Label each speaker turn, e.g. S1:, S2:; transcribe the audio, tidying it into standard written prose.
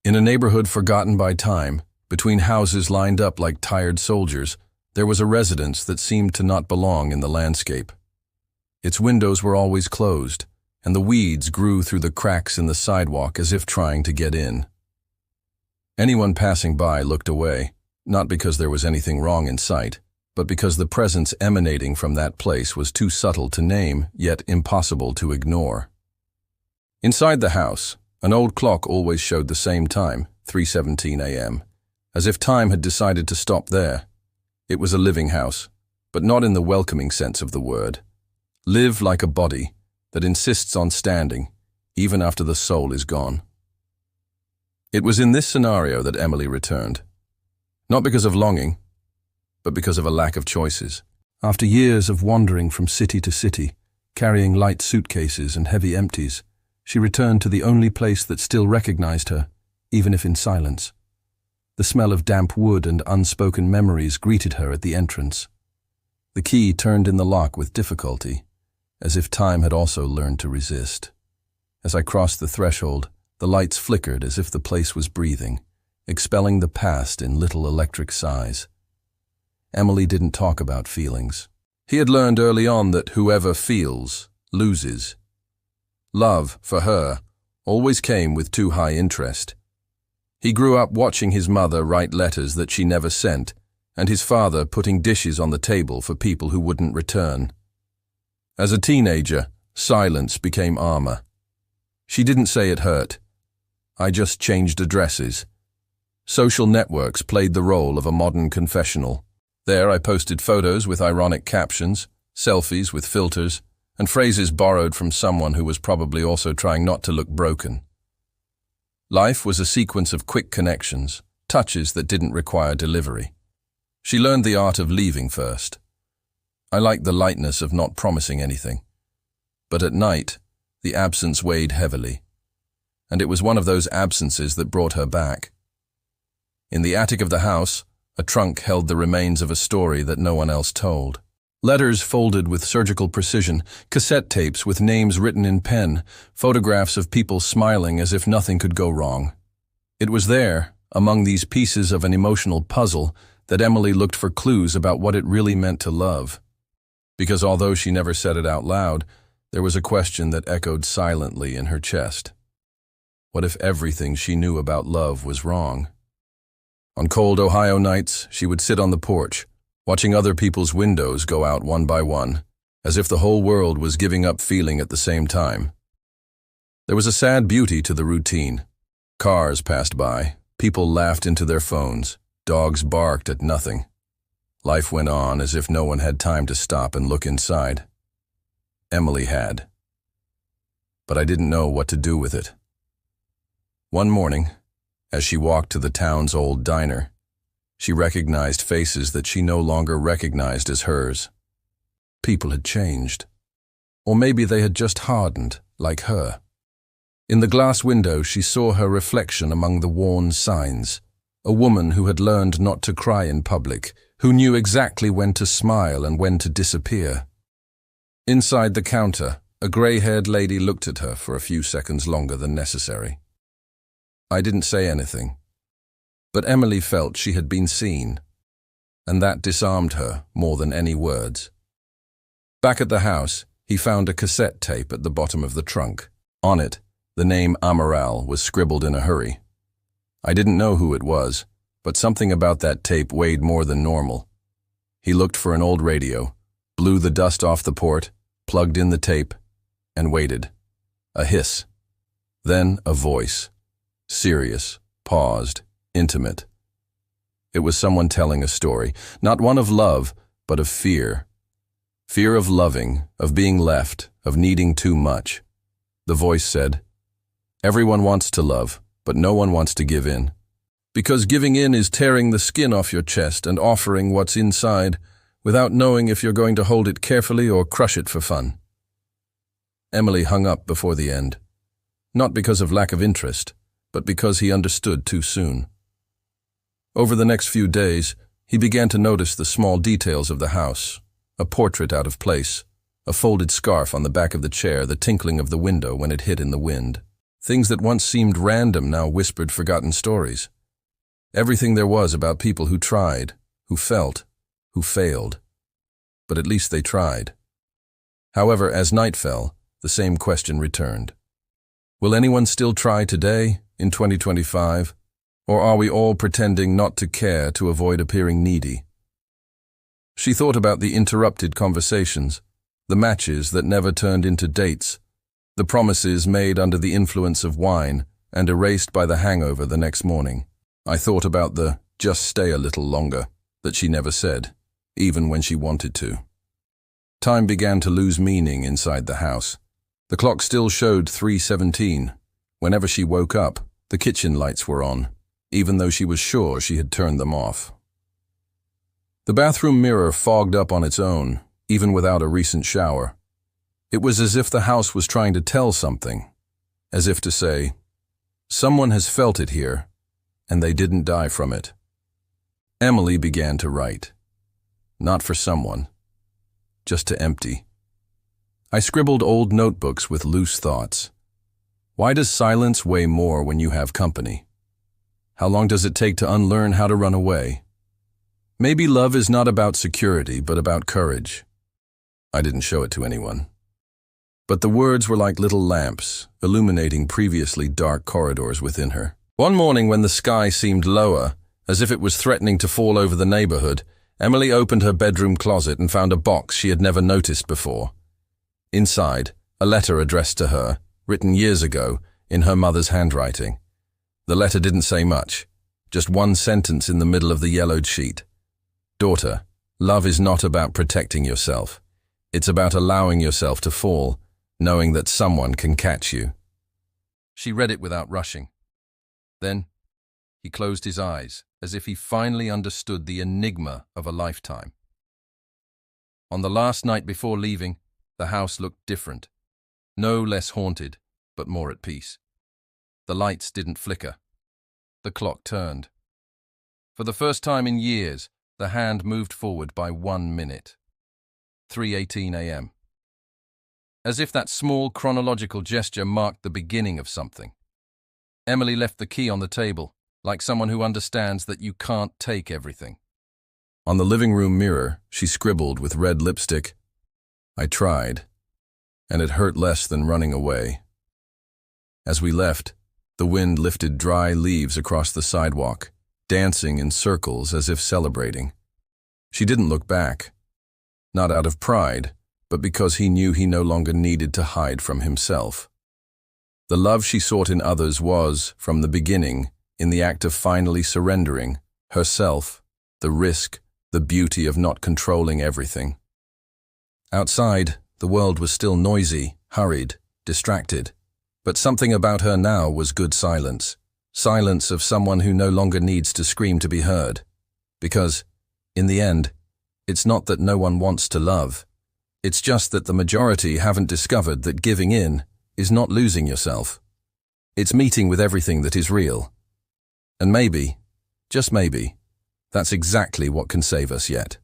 S1: In a neighborhood forgotten by time, between houses lined up like tired soldiers, there was a residence that seemed to not belong in the landscape. Its windows were always closed, and the weeds grew through the cracks in the sidewalk as if trying to get in. Anyone passing by looked away, not because there was anything wrong in sight, but because the presence emanating from that place was too subtle to name, yet impossible to ignore. Inside the house, an old clock always showed the same time, 3:17 a.m., as if time had decided to stop there. It was a living house, but not in the welcoming sense of the word. Live like a body that insists on standing, even after the soul is gone. It was in this scenario that Emily returned. Not because of longing, but because of a lack of choices. After years of wandering from city to city, carrying light suitcases and heavy empties, she returned to the only place that still recognized her, even if in silence. The smell of damp wood and unspoken memories greeted her at the entrance. The key turned in the lock with difficulty, as if time had also learned to resist. As I crossed the threshold, the lights flickered as if the place was breathing, expelling the past in little electric sighs. Emily didn't talk about feelings. He had learned early on that whoever feels, loses. Love, for her, always came with too high interest. He grew up watching his mother write letters that she never sent, and his father putting dishes on the table for people who wouldn't return. As a teenager, silence became armor. She didn't say it hurt. I just changed addresses. Social networks played the role of a modern confessional. There I posted photos with ironic captions, selfies with filters, and phrases borrowed from someone who was probably also trying not to look broken. Life was a sequence of quick connections, touches that didn't require delivery. She learned the art of leaving first. I liked the lightness of not promising anything. But at night, the absence weighed heavily. And it was one of those absences that brought her back. In the attic of the house, a trunk held the remains of a story that no one else told. Letters folded with surgical precision, cassette tapes with names written in pen, photographs of people smiling as if nothing could go wrong. It was there, among these pieces of an emotional puzzle, that Emily looked for clues about what it really meant to love. Because although she never said it out loud, there was a question that echoed silently in her chest. What if everything she knew about love was wrong? On cold Ohio nights, she would sit on the porch, watching other people's windows go out one by one, as if the whole world was giving up feeling at the same time. There was a sad beauty to the routine. Cars passed by, people laughed into their phones, dogs barked at nothing. Life went on as if no one had time to stop and look inside. Emily had. But I didn't know what to do with it. One morning, as she walked to the town's old diner, she recognized faces that she no longer recognized as hers. People had changed. Or maybe they had just hardened, like her. In the glass window, she saw her reflection among the worn signs. A woman who had learned not to cry in public, who knew exactly when to smile and when to disappear. Inside the counter, a gray-haired lady looked at her for a few seconds longer than necessary. I didn't say anything, but Emily felt she had been seen, and that disarmed her more than any words. Back at the house, he found a cassette tape at the bottom of the trunk. On it, the name Amaral was scribbled in a hurry. I didn't know who it was, but something about that tape weighed more than normal. He looked for an old radio, blew the dust off the port, plugged in the tape, and waited. A hiss. Then a voice. Serious, paused, intimate. It was someone telling a story, not one of love, but of fear. Fear of loving, of being left, of needing too much. The voice said, "Everyone wants to love, but no one wants to give in. Because giving in is tearing the skin off your chest and offering what's inside without knowing if you're going to hold it carefully or crush it for fun." Emily hung up before the end, not because of lack of interest, but because he understood too soon. Over the next few days, he began to notice the small details of the house, a portrait out of place, a folded scarf on the back of the chair, the tinkling of the window when it hit in the wind. Things that once seemed random now whispered forgotten stories. Everything there was about people who tried, who felt, who failed. But at least they tried. However, as night fell, the same question returned. Will anyone still try today, in 2025? Or are we all pretending not to care to avoid appearing needy? She thought about the interrupted conversations, the matches that never turned into dates, the promises made under the influence of wine and erased by the hangover the next morning. I thought about the "just stay a little longer" that she never said, even when she wanted to. Time began to lose meaning inside the house. The clock still showed 3:17. Whenever she woke up, the kitchen lights were on, even though she was sure she had turned them off. The bathroom mirror fogged up on its own, even without a recent shower. It was as if the house was trying to tell something, as if to say, someone has felt it here, and they didn't die from it. Emily began to write. Not for someone, just to empty. I scribbled old notebooks with loose thoughts. Why does silence weigh more when you have company? How long does it take to unlearn how to run away? Maybe love is not about security, but about courage. I didn't show it to anyone. But the words were like little lamps, illuminating previously dark corridors within her. One morning when the sky seemed lower, as if it was threatening to fall over the neighborhood, Emily opened her bedroom closet and found a box she had never noticed before. Inside, a letter addressed to her, written years ago, in her mother's handwriting. The letter didn't say much, just one sentence in the middle of the yellowed sheet. Daughter, love is not about protecting yourself. It's about allowing yourself to fall, knowing that someone can catch you. She read it without rushing. Then, he closed his eyes, as if he finally understood the enigma of a lifetime. On the last night before leaving, the house looked different. No less haunted, but more at peace. The lights didn't flicker. The clock turned. For the first time in years, the hand moved forward by 1 minute. 3:18 a.m. As if that small chronological gesture marked the beginning of something. Emily left the key on the table, like someone who understands that you can't take everything. On the living room mirror, she scribbled with red lipstick, I tried, and it hurt less than running away. As we left, the wind lifted dry leaves across the sidewalk, dancing in circles as if celebrating. She didn't look back, not out of pride, but because he knew he no longer needed to hide from himself. The love she sought in others was, from the beginning, in the act of finally surrendering, herself, the risk, the beauty of not controlling everything. Outside, the world was still noisy, hurried, distracted, but something about her now was good silence. Silence of someone who no longer needs to scream to be heard. Because, in the end, it's not that no one wants to love. It's just that the majority haven't discovered that giving in is not losing yourself. It's meeting with everything that is real. And maybe, just maybe, that's exactly what can save us yet.